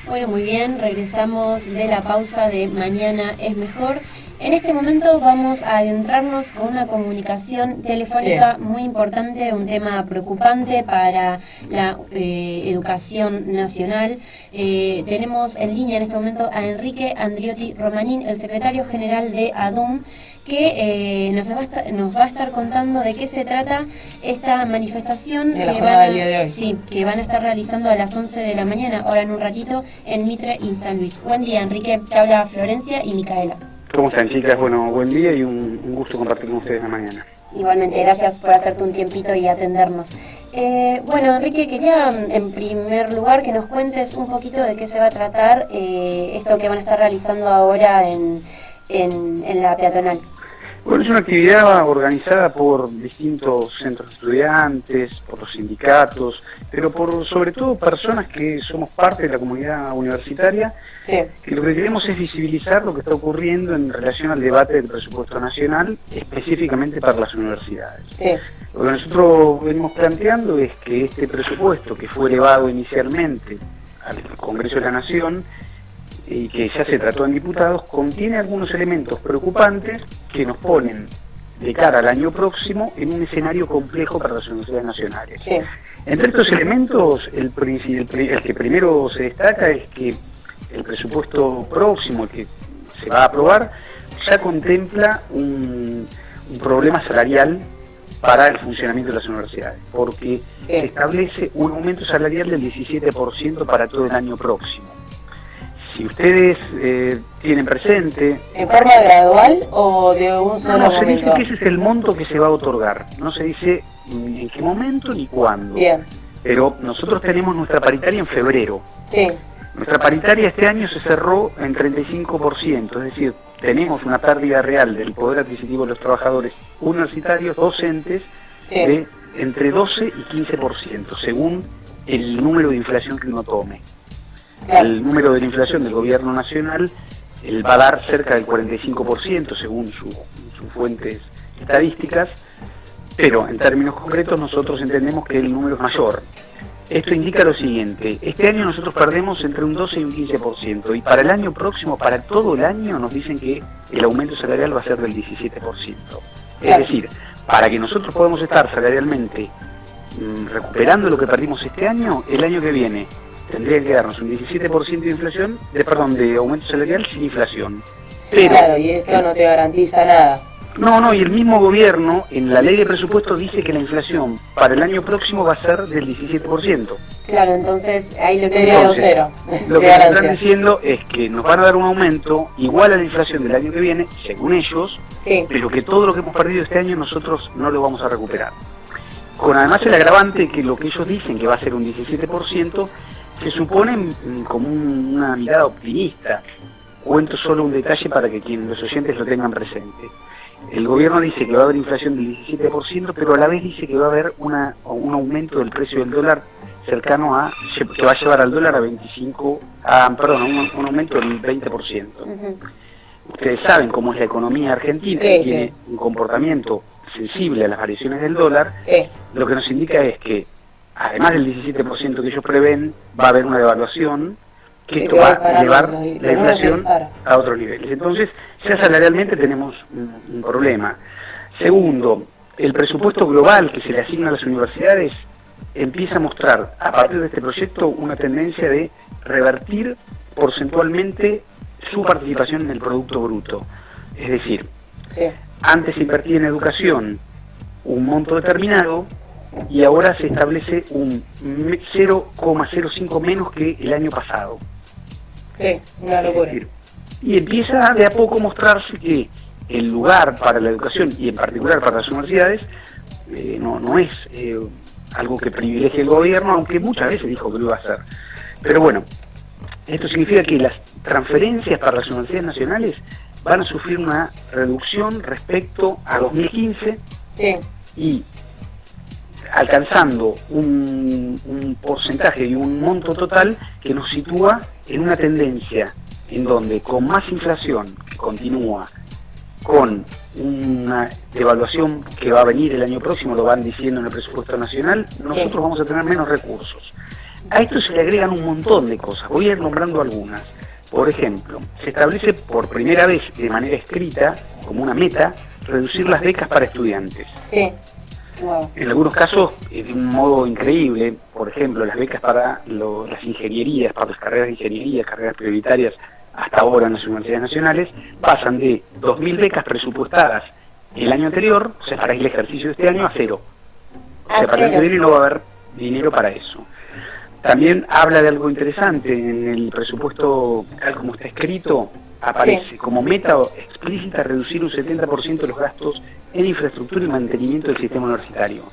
Bueno, muy bien, regresamos de la pausa de Mañana es Mejor. En este momento vamos a adentrarnos con una comunicación telefónica muy importante, un tema preocupante para la educación nacional. Tenemos en línea en este momento a Enrique Andriotti Romanín, el secretario general de ADUM, que nos va a estar contando de qué se trata esta manifestación que van a estar realizando a las 11 de la mañana, ahora en un ratito, en Mitre y San Luis. Buen día, Enrique. Te habla Florencia y Micaela. ¿Cómo están, chicas? Bueno, buen día y un gusto compartir con ustedes la mañana. Igualmente, gracias por hacerte un tiempito y atendernos. Bueno, Enrique, quería en primer lugar que nos cuentes un poquito de qué se va a tratar esto que van a estar realizando ahora en la peatonal. Bueno, es una actividad organizada por distintos centros de estudiantes, por los sindicatos, pero por sobre todo personas que somos parte de la comunidad universitaria, que lo que queremos es visibilizar lo que está ocurriendo en relación al debate del presupuesto nacional, específicamente para las universidades. Lo que nosotros venimos planteando es que este presupuesto, que fue elevado inicialmente al Congreso de la Nación, y que ya se trató en diputados, contiene algunos elementos preocupantes que nos ponen de cara al año próximo en un escenario complejo para las universidades nacionales. Entre estos elementos, el que primero se destaca es que el presupuesto próximo, el que se va a aprobar, ya contempla un problema salarial para el funcionamiento de las universidades, porque se establece un aumento salarial del 17% para todo el año próximo. Si ustedes tienen presente... ¿En forma gradual o de un solo momento? No, se dice que ese es el monto que se va a otorgar. No se dice en qué momento ni cuándo. Bien. Pero nosotros tenemos nuestra paritaria en febrero. Sí. Nuestra paritaria este año se cerró en 35%, es decir, tenemos una pérdida real del poder adquisitivo de los trabajadores universitarios, docentes, de entre 12 y 15%, según el número de inflación que uno tome. El número de la inflación del gobierno nacional va a dar cerca del 45% según sus fuentes estadísticas, pero en términos concretos nosotros entendemos que el número es mayor. Esto indica lo siguiente: este año nosotros perdemos entre un 12 y un 15%, y para el año próximo, para todo el año, nos dicen que el aumento salarial va a ser del 17%. Es decir, para que nosotros podamos estar salarialmente recuperando lo que perdimos este año, el año que viene tendría que darnos un 17% de inflación, de aumento salarial sin inflación. Pero, claro, y eso no te garantiza nada. No, y el mismo gobierno en la ley de presupuesto dice que la inflación para el año próximo va a ser del 17%. Claro, entonces ahí lo sería cero. Lo que nos están diciendo es que nos van a dar un aumento igual a la inflación del año que viene, según ellos, pero que todo lo que hemos perdido este año nosotros no lo vamos a recuperar. Con además el agravante que lo que ellos dicen que va a ser un 17%, se supone como una mirada optimista. Cuento solo un detalle para que los oyentes lo tengan presente. El gobierno dice que va a haber inflación del 17%, pero a la vez dice que va a haber un aumento del precio del dólar cercano a, que va a llevar al dólar a un aumento del 20%. Ustedes saben cómo es la economía argentina, tiene un comportamiento sensible a las variaciones del dólar. Lo que nos indica es que además del 17% que ellos prevén, va a haber una devaluación que esto va a llevar la inflación a otros niveles. Entonces, ya salarialmente tenemos un problema. Segundo, el presupuesto global que se le asigna a las universidades empieza a mostrar, a partir de este proyecto, una tendencia de revertir porcentualmente su participación en el Producto Bruto. Es decir, antes se invertía en educación un monto determinado, y ahora se establece un 0,05 menos que el año pasado. Una locura. Y empieza de a poco a mostrarse que el lugar para la educación, y en particular para las universidades, no es algo que privilegie el gobierno, aunque muchas veces dijo que lo iba a hacer. Pero bueno, esto significa que las transferencias para las universidades nacionales van a sufrir una reducción respecto a 2015 y alcanzando un porcentaje y un monto total que nos sitúa en una tendencia en donde, con más inflación que continúa, con una devaluación que va a venir el año próximo, lo van diciendo en el presupuesto nacional, nosotros vamos a tener menos recursos. A esto se le agregan un montón de cosas, voy a ir nombrando algunas. Por ejemplo, se establece por primera vez de manera escrita, como una meta, reducir las becas para estudiantes. Sí. Wow. En algunos casos, de un modo increíble, por ejemplo, las becas para las ingenierías, para las carreras de ingeniería, carreras prioritarias, hasta ahora en las universidades nacionales, pasan de 2.000 becas presupuestadas el año anterior, o sea, para el ejercicio de este año, a cero. O sea, para el año que viene no va a haber dinero para eso. También habla de algo interesante, en el presupuesto, tal como está escrito, aparece como meta explícita reducir un 70% de los gastos en infraestructura y mantenimiento del sistema universitario.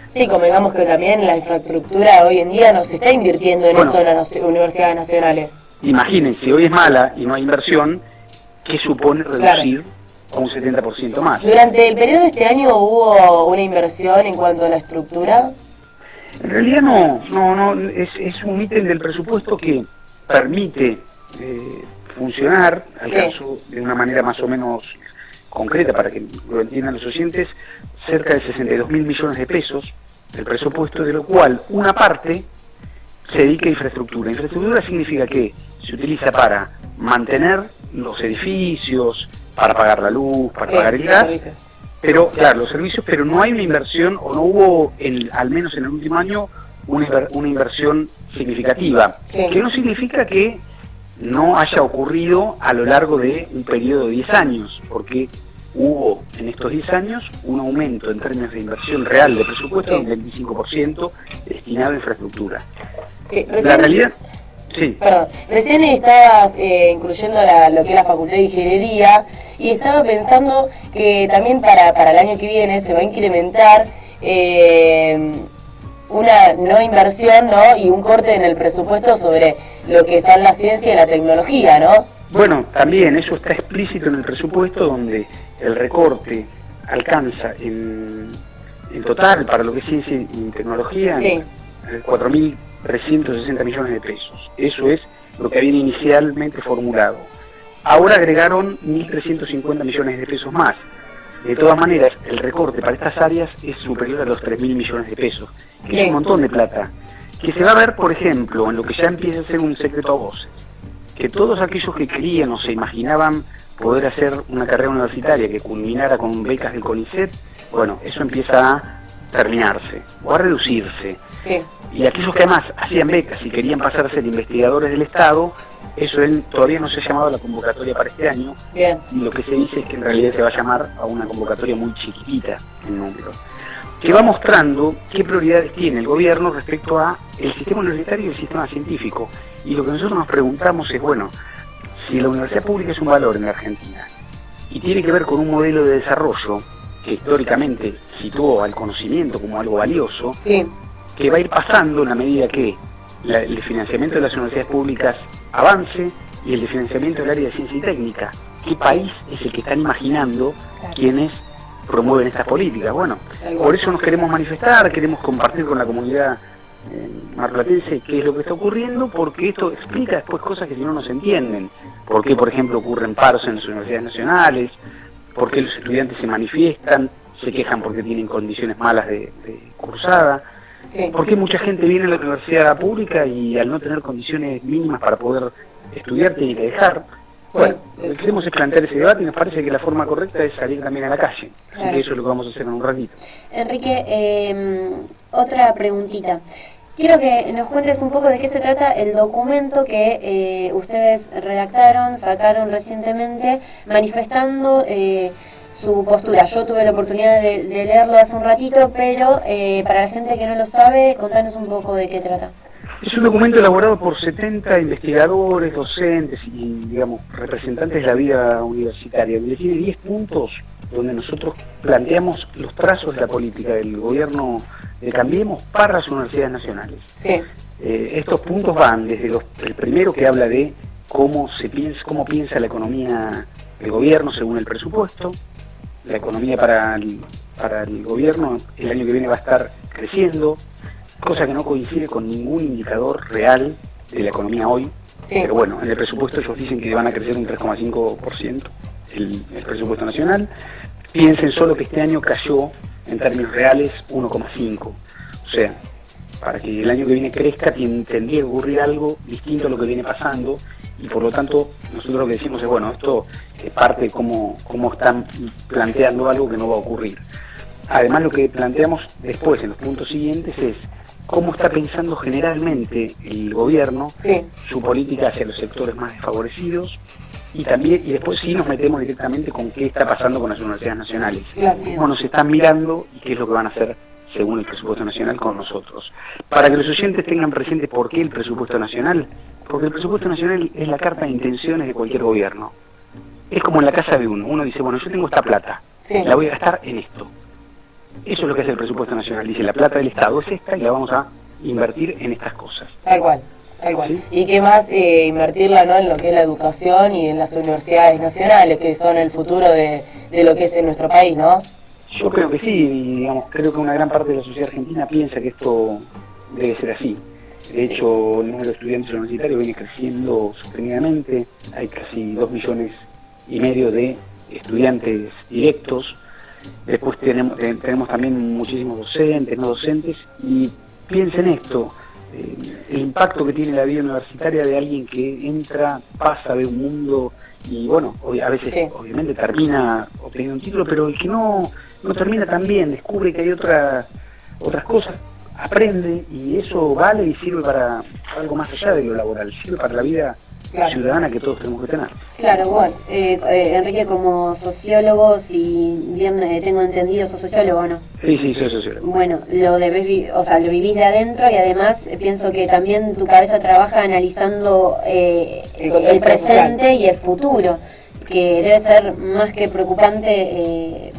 Sí, convengamos que también la infraestructura hoy en día no se está invirtiendo en eso en las universidades nacionales. Imaginen, si hoy es mala y no hay inversión, ¿qué supone reducir a un 70% más? ¿Durante el periodo de este año hubo una inversión en cuanto a la estructura? En realidad no, es un ítem del presupuesto que permite funcionar, al caso de una manera más o menos concreta para que lo entiendan los oyentes, cerca de 62.000 millones de pesos del presupuesto, de lo cual una parte se dedica a infraestructura. Infraestructura significa que se utiliza para mantener los edificios, para pagar la luz, para pagar el gas, pero claro, los servicios, pero no hay una inversión, o no hubo, al menos en el último año, una inversión significativa, que no significa que no haya ocurrido a lo largo de un periodo de 10 años, porque hubo en estos 10 años un aumento en términos de inversión real de presupuesto del 25% destinado a infraestructura. La realidad... Perdón, recién estabas incluyendo lo que es la Facultad de Ingeniería y estaba pensando que también para el año que viene se va a incrementar una no inversión, ¿no? Y un corte en el presupuesto sobre lo que son la ciencia y la tecnología, ¿no? Bueno, también eso está explícito en el presupuesto, donde el recorte alcanza en total para lo que es ciencia y tecnología 4.360 millones de pesos. Eso es lo que habían inicialmente formulado. Ahora agregaron 1.350 millones de pesos más. De todas maneras, el recorte para estas áreas es superior a los 3.000 millones de pesos, que es un montón de plata, que se va a ver, por ejemplo, en lo que ya empieza a ser un secreto a voces, que todos aquellos que querían o se imaginaban poder hacer una carrera universitaria que culminara con becas del CONICET, bueno, eso empieza a terminarse o a reducirse. Y aquellos que además hacían becas y querían pasar a ser investigadores del Estado, eso todavía no se ha llamado a la convocatoria para este año. Y lo que se dice es que en realidad se va a llamar a una convocatoria muy chiquitita en número, que va mostrando qué prioridades tiene el gobierno respecto a el sistema universitario y el sistema científico. Y lo que nosotros nos preguntamos es, bueno, si la universidad pública es un valor en la Argentina y tiene que ver con un modelo de desarrollo que históricamente situó al conocimiento como algo valioso, que va a ir pasando en la medida que el financiamiento de las universidades públicas avance y el de financiamiento del área de ciencia y técnica. ¿Qué país es el que están imaginando quienes promueven estas políticas? Bueno, por eso nos queremos manifestar, queremos compartir con la comunidad marplatense qué es lo que está ocurriendo, porque esto explica después cosas que si no se entienden. ¿Por qué, por ejemplo, ocurren paros en las universidades nacionales? ¿Por qué los estudiantes se manifiestan, se quejan porque tienen condiciones malas de cursada? ¿Por qué mucha gente viene a la universidad pública y al no tener condiciones mínimas para poder estudiar tiene que dejar? Bueno, lo que queremos es plantear ese debate y nos parece que la forma correcta es salir también a la calle. Así que eso es lo que vamos a hacer en un ratito. Enrique, otra preguntita. Quiero que nos cuentes un poco de qué se trata el documento que ustedes redactaron, sacaron recientemente, manifestando su postura. Yo tuve la oportunidad de leerlo hace un ratito, pero para la gente que no lo sabe, contanos un poco de qué trata. Es un documento elaborado por 70 investigadores, docentes y, digamos, representantes de la vida universitaria, donde tiene 10 puntos donde nosotros planteamos los trazos de la política del gobierno de Cambiemos para las universidades nacionales. Estos puntos van desde el primero, que habla de cómo piensa la economía del gobierno según el presupuesto. La economía para el gobierno el año que viene va a estar creciendo, cosa que no coincide con ningún indicador real de la economía hoy. Pero bueno, en el presupuesto ellos dicen que van a crecer un 3,5% el presupuesto nacional. Piensen solo que este año cayó en términos reales 1,5%. O sea, para que el año que viene crezca, tendría que ocurrir algo distinto a lo que viene pasando, y por lo tanto nosotros lo que decimos es, bueno, esto es parte de cómo están planteando algo que no va a ocurrir. Además, lo que planteamos después en los puntos siguientes es cómo está pensando generalmente el gobierno, su política hacia los sectores más desfavorecidos, y después sí nos metemos directamente con qué está pasando con las universidades nacionales, cómo nos están mirando y qué es lo que van a hacer según el presupuesto nacional con nosotros. Para que los oyentes tengan presente por qué el presupuesto nacional, porque el presupuesto nacional es la carta de intenciones de cualquier gobierno. Es como en la casa de uno dice, bueno, yo tengo esta plata, la voy a gastar en esto. Eso es lo que hace el presupuesto nacional, dice, la plata del Estado es esta y la vamos a invertir en estas cosas. Tal cual. ¿Sí? Y qué más invertirla, ¿no?, en lo que es la educación y en las universidades nacionales, que son el futuro de lo que es en nuestro país, ¿no? Yo creo que sí, y, digamos, creo que una gran parte de la sociedad argentina piensa que esto debe ser así. De hecho, el número de estudiantes universitarios viene creciendo sostenidamente, hay casi 2,5 millones de estudiantes directos. Después tenemos también muchísimos docentes, no docentes, y piensen esto, el impacto que tiene la vida universitaria de alguien que entra, pasa de un mundo y bueno, a veces obviamente termina obteniendo un título, pero el que no termina tan bien, descubre que hay otras cosas, aprende, y eso vale y sirve para algo más allá de lo laboral, sirve para la vida ciudadana que todos tenemos que tener. Claro, vos, Enrique, como sociólogo, si bien tengo entendido, sos sociólogo, ¿no? Sí, soy sociólogo. Bueno, lo vivís de adentro, y además pienso que también tu cabeza trabaja analizando el presente social y el futuro, que debe ser más que preocupante,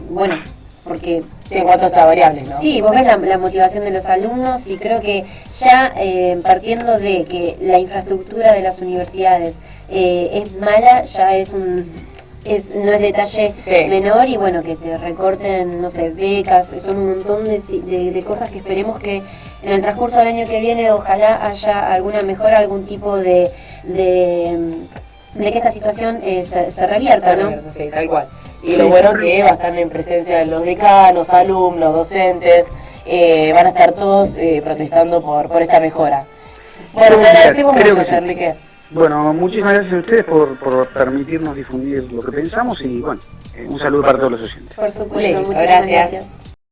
porque en cuanto a estas variables, ¿no? Sí, vos ves la motivación de los alumnos, y creo que ya partiendo de que la infraestructura de las universidades es mala, ya no es detalle menor, y bueno, que te recorten, no sé, becas, son un montón de cosas que esperemos que en el transcurso del año que viene ojalá haya alguna mejora, algún tipo de que esta situación se revierta, ¿no? Sí, tal cual. Y lo bueno que va a estar en presencia de los decanos, alumnos, docentes, van a estar todos protestando por esta mejora. Bueno, te agradecemos mucho, Enrique. Bueno, muchísimas gracias a ustedes por permitirnos difundir lo que pensamos, y bueno, un saludo para todos los oyentes. Por supuesto, muchas gracias.